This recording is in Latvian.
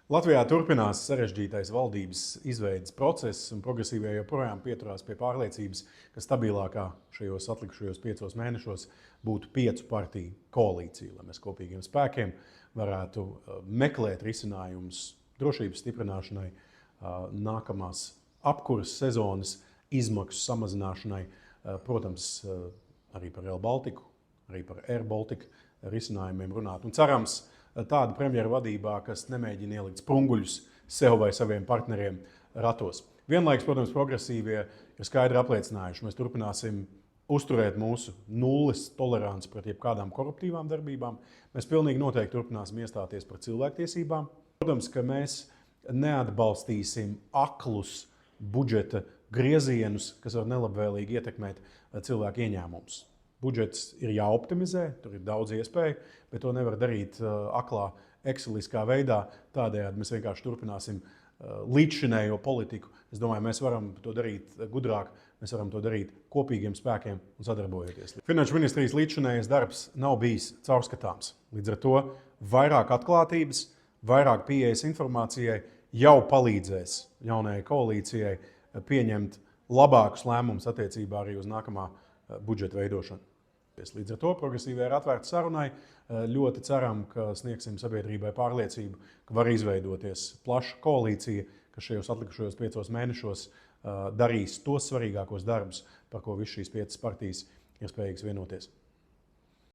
Latvijā turpinās sarežģītais valdības izveides process, un progresīvie joprojām pieturās pie pārliecības, ka stabilākā šajos atlikušajos 5 mēnešos būtu 5 partiju koalīcija, lai mēs kopīgiem spēkiem varētu meklēt risinājumus drošības stiprināšanai, nākamās apkuras sezonas izmaksu samazināšanai, protams, arī par Rail Baltiku, arī par Air Baltica risinājumiem runāt. Un cerams, tāda premjera vadībā, kas nemēģina ielikt sprunguļus sev vai saviem partneriem ratos. Vienlaikus, protams, progresīvie ir skaidri apliecinājuši, mēs turpināsim uzturēt mūsu nulles toleranci pret jebkādām koruptīvām darbībām. Mēs pilnīgi noteikti turpināsim iestāties par cilvēktiesībām. Protams, ka mēs neatbalstīsim aklus budžeta griezienus, kas var nelabvēlīgi ietekmēt cilvēku ieņēmumus. Budžets ir jāoptimizē, tur ir daudz iespēju, bet to nevar darīt aklā, exceliskā veidā. Tādējādi mēs vienkārši turpināsim līdzšinējo politiku. Es domāju, mēs varam to darīt gudrāk, mēs varam to darīt kopīgiem spēkiem un sadarbojoties. Finanšu ministrijas līdzšinējais darbs nav bijis caurskatāms. Līdz ar to vairāk atklātības, vairāk pieejas informācijai jau palīdzēs jaunajai koalīcijai pieņemt labākus lēmumus attiecībā arī uz nākamā budžeta veidošanu. Līdz ar to progresīvie ir atvērti sarunai. Ļoti ceram, ka sniegsim sabiedrībai pārliecību, ka var izveidoties plaša koalīcija, kas šajos atlikušajos 5 mēnešos darīs tos svarīgākos darbus, par ko visas šīs 5 partijas ir spējīgas vienoties.